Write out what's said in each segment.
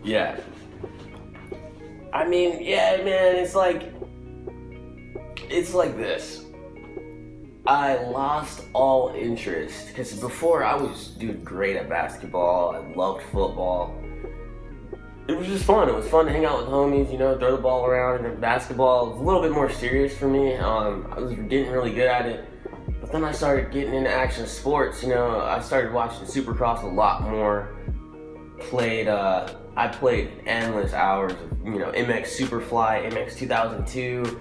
Yeah. I mean, yeah, man, it's like this. I lost all interest because before I was, dude, great at basketball. I loved football. It was just fun. It was fun to hang out with homies, you know, throw the ball around. And then basketball was a little bit more serious for me. I was getting really good at it. But then I started getting into action sports, you know. I started watching Supercross a lot more. I played endless hours of, you know, MX Superfly, MX 2002,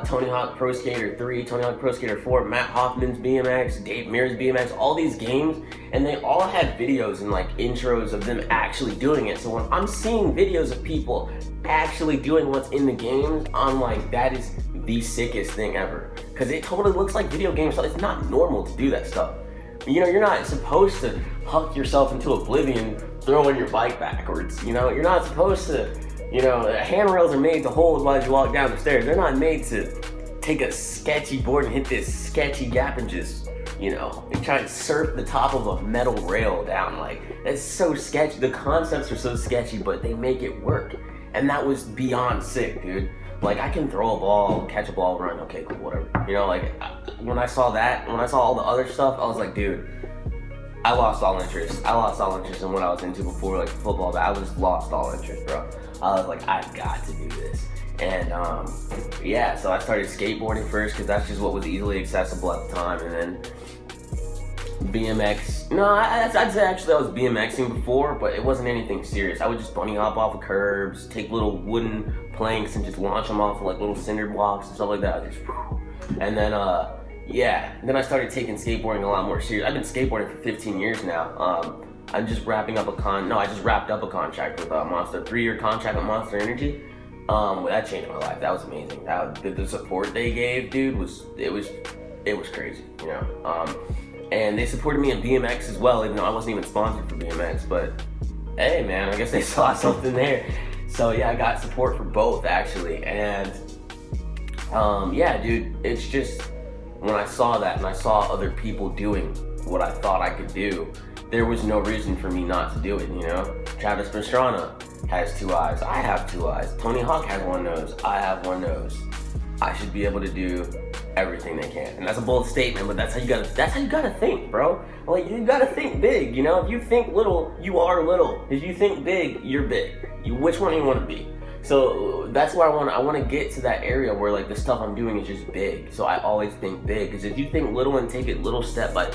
Tony Hawk Pro Skater 3, Tony Hawk Pro Skater 4, Matt Hoffman's BMX, Dave Mirra's BMX, all these games, and they all had videos and like intros of them actually doing it. So when I'm seeing videos of people actually doing what's in the games, I'm like, that is the sickest thing ever. Because it totally looks like video game stuff. It's not normal to do that stuff. You know, you're not supposed to huck yourself into oblivion throwing your bike backwards. You know, you're not supposed to, you know, handrails are made to hold while you walk down the stairs. They're not made to take a sketchy board and hit this sketchy gap and just, you know, and try to surf the top of a metal rail down. Like, that's so sketchy. The concepts are so sketchy, but they make it work. And that was beyond sick, dude. Like, I can throw a ball, catch a ball, run, okay, cool, whatever. You know, like, when I saw that, when I saw all the other stuff, I was like, dude, I lost all interest. I lost all interest in what I was into before, like football, but I was lost all interest, bro. I was like, I've got to do this. And yeah, so I started skateboarding first because that's just what was easily accessible at the time. And then BMX, no, I'd say actually I was BMXing before, but it wasn't anything serious. I would just bunny hop off of curbs, take little wooden planks and just launch them off of like little cinder blocks and stuff like that. And then, yeah, then I started taking skateboarding a lot more serious. I've been skateboarding for 15 years now. I'm just wrapping up I just wrapped up a contract with Monster, 3-year contract with Monster Energy. That changed my life. That was amazing. The support they gave, dude, it was crazy, you know. And they supported me in BMX as well, even though I wasn't even sponsored for BMX. But hey, man, I guess they saw something there. So yeah, I got support for both actually. And yeah, dude, it's just when I saw that and I saw other people doing what I thought I could do, there was no reason for me not to do it, you know? Travis Pastrana has 2 eyes. I have 2 eyes. Tony Hawk has 1 nose. I have 1 nose. I should be able to do everything they can. And that's a bold statement, but that's how you gotta think, bro. Like, you gotta think big, you know? If you think little, you are little. If you think big, you're big. Which one do you want to be? So that's why I want to get to that area where like the stuff I'm doing is just big. So I always think big, because if you think little and take it little step by,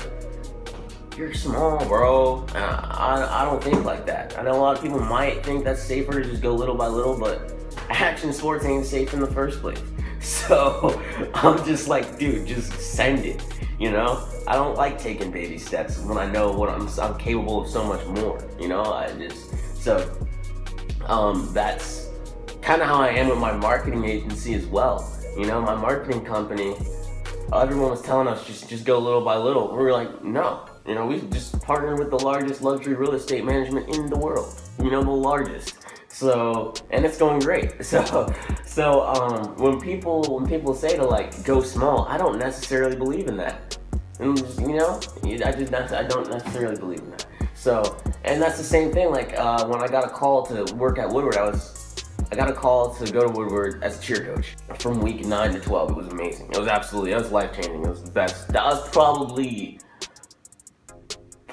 you're small, bro. I don't think like that. I know a lot of people might think that's safer to just go little by little, but action sports ain't safe in the first place. So I'm just like, dude, just send it, you know? I don't like taking baby steps when I know what I'm capable of so much more, you know? That's kind of how I am with my marketing agency as well. You know, my marketing company, everyone was telling us just go little by little. We were like, no, you know, we just partnered with the largest luxury real estate management in the world, you know, the largest. So, and it's going great. So when people say to like go small, I don't necessarily believe in that. And you know, I don't necessarily believe in that. So, and that's the same thing. Like when I got a call to work at Woodward, I got a call to go to Woodward as a cheer coach from week 9 to 12. It was amazing. It was life-changing. It was the best. That was probably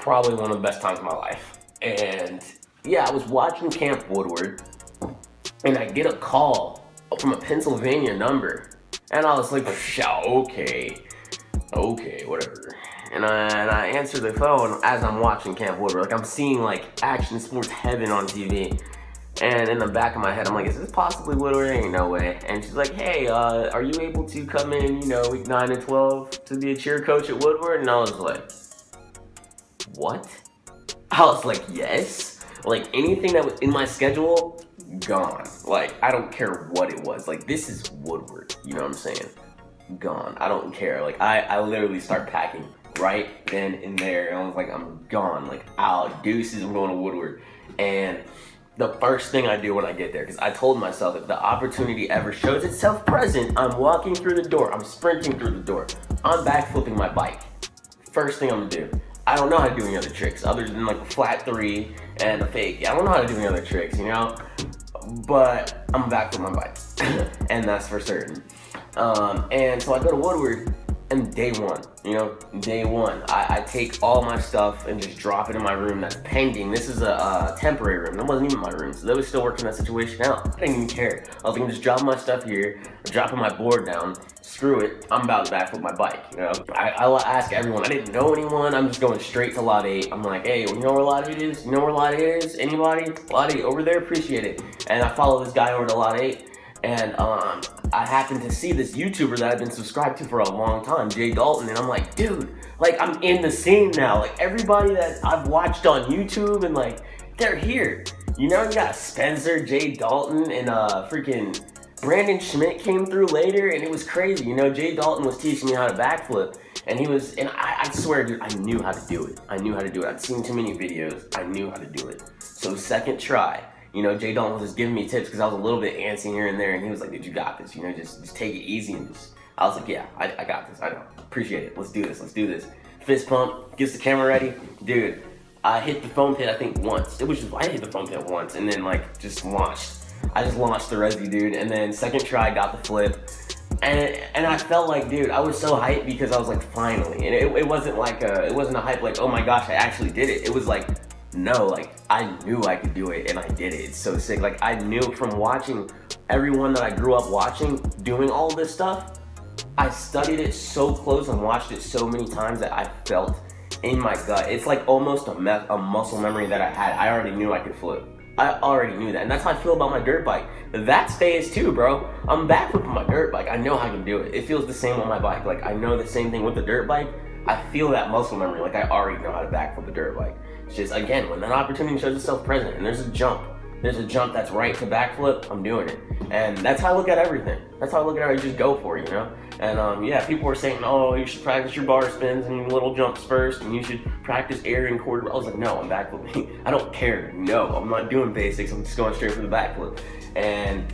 one of the best times of my life. And yeah, I was watching Camp Woodward, and I get a call from a Pennsylvania number, and I was like, okay, whatever. And I answer the phone as I'm watching Camp Woodward. Like, I'm seeing like action sports heaven on TV. And in the back of my head, I'm like, is this possibly Woodward? Ain't no way. And she's like, hey, are you able to come in, you know, week 9 and 12 to be a cheer coach at Woodward? And I was like, what? I was like, yes. Like, anything that was in my schedule, gone. Like, I don't care what it was. Like, this is Woodward, you know what I'm saying? Gone. I don't care. Like, I literally start packing right then and there. And I was like, I'm gone. Like, deuces, I'm going to Woodward. And the first thing I do when I get there, because I told myself if the opportunity ever shows itself present, I'm walking through the door, I'm sprinting through the door, I'm backflipping my bike. First thing I'm gonna do. I don't know how to do any other tricks other than like a flat 3 and a fake. I don't know how to do any other tricks, you know? But I'm back with my bike, and that's for certain. And so I go to Woodward, and day one, I take all my stuff and just drop it in my room that's pending. This is a temporary room. That wasn't even my room, so they was still working that situation out. I didn't even care. I was gonna just drop my stuff here, dropping my board down. Screw it, I'm about to back with my bike, you know? I ask everyone, I didn't know anyone, I'm just going straight to Lot 8. I'm like, hey, you know where Lot 8 is? You know where Lot 8 is? Anybody? Lot 8, over there, appreciate it. And I follow this guy over to Lot 8, and I happened to see this YouTuber that I've been subscribed to for a long time, Jay Dalton, and I'm like, dude, like, I'm in the scene now. Like, everybody that I've watched on YouTube, and like, they're here. You know, you got Spencer, Jay Dalton, and freaking Brandon Schmidt came through later, and it was crazy. You know, Jay Dalton was teaching me how to backflip, and I swear, dude, I knew how to do it. I knew how to do it. I'd seen too many videos. I knew how to do it. So second try, you know, Jay Dalton was just giving me tips because I was a little bit antsy here and there, and he was like, dude, you got this. You know, just take it easy, and I was like, yeah, I got this. I know. Appreciate it. Let's do this. Let's do this. Fist pump, gets the camera ready. Dude, I hit the foam pit, I think, once. I hit the foam pit once, and then, like, just launched. I just launched the resi, dude, and then second try, got the flip, and I felt like, dude, I was so hyped because I was like, finally, and it wasn't like it wasn't a hype like, oh my gosh, I actually did it. It was like, no, like, I knew I could do it, and I did it. It's so sick. Like, I knew from watching everyone that I grew up watching doing all this stuff, I studied it so close and watched it so many times that I felt in my gut. It's like almost a muscle memory that I had. I already knew I could flip. I already knew that, and that's how I feel about my dirt bike. That stays too, bro. I'm back with my dirt bike. I know how I can do it. It feels the same on my bike. Like, I know the same thing with the dirt bike. I feel that muscle memory. Like, I already know how to back with the dirt bike. It's just, again, when that opportunity shows itself present, and there's a jump that's right to backflip, I'm doing it. And that's how I look at everything. That's how I look at it. I just go for it, you know? And yeah, people were saying, oh, you should practice your bar spins and your little jumps first, and you should practice air and quarter. I was like, no, I'm backflipping. I don't care. No, I'm not doing basics. I'm just going straight for the backflip. And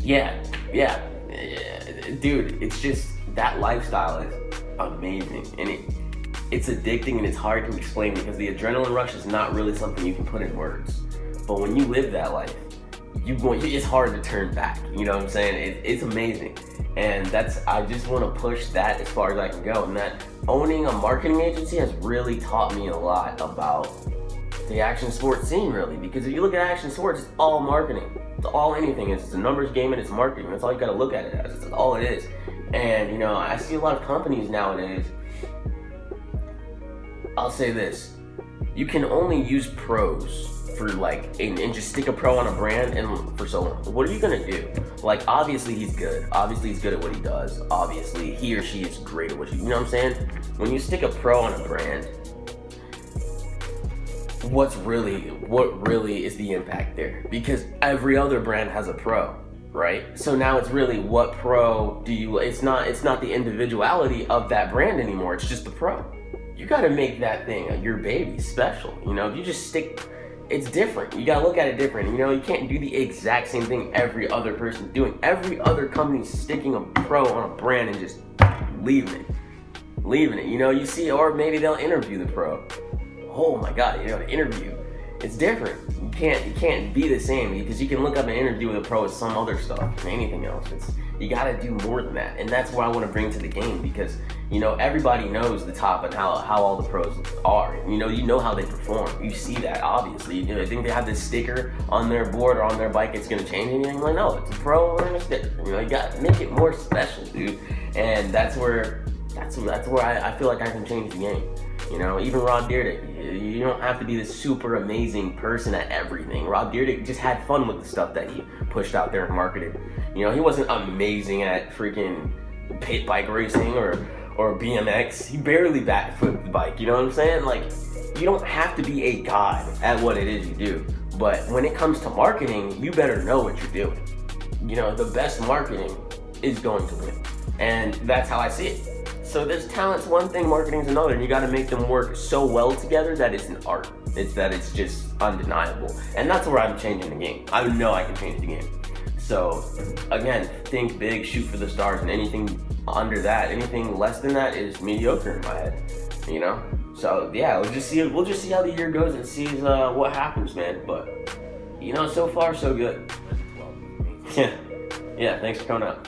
yeah, dude, it's just, that lifestyle is amazing. And it's addicting, and it's hard to explain because the adrenaline rush is not really something you can put in words. But when you live that life, it's hard to turn back. You know what I'm saying? It's amazing. And I just want to push that as far as I can go. And that owning a marketing agency has really taught me a lot about the action sports scene, really. Because if you look at action sports, it's all marketing. It's all anything is. It's a numbers game and it's marketing. That's all you got to look at it as. It's all it is. And, you know, I see a lot of companies nowadays. I'll say this. You can only use pros for like, and just stick a pro on a brand and for so long. What are you gonna do? Like, obviously he's good. Obviously he's good at what he does. Obviously he or she is great at what you know what I'm saying? When you stick a pro on a brand, what really is the impact there? Because every other brand has a pro, right? So now it's really, what pro do you, it's not the individuality of that brand anymore, it's just the pro. You gotta make that thing, your baby, special. You know, if you just stick, it's different. You gotta look at it different. You know, you can't do the exact same thing every other person's doing. Every other company's sticking a pro on a brand and just leaving it. You know, you see, or maybe they'll interview the pro. Oh my God, you know, the interview, it's different. You can't be the same, because you can look up an interview with a pro with some other stuff than anything else. You gotta do more than that, and that's what I want to bring to the game, because, you know, everybody knows the top and how all the pros are. You know how they perform. You see that, obviously. You know, I think they have this sticker on their board or on their bike, it's gonna change anything. Like, no, it's a pro and a sticker. You know, you gotta make it more special, dude. And that's where I feel like I can change the game. You know, even Rob Dyrdek, you don't have to be this super amazing person at everything. Rob Dyrdek just had fun with the stuff that he pushed out there and marketed. You know, he wasn't amazing at freaking pit bike racing or BMX. He barely backflipped the bike, you know what I'm saying? Like, you don't have to be a god at what it is you do. But when it comes to marketing, you better know what you're doing. You know, the best marketing is going to win. And that's how I see it. So there's talent's one thing, marketing's another, and you gotta make them work so well together that it's an art. It's just undeniable. And that's where I'm changing the game. I know I can change the game. So again, think big, shoot for the stars, and anything under that, anything less than that is mediocre in my head, you know? So yeah, we'll just see how the year goes and see what happens, man. But you know, so far so good. Yeah, thanks for coming out.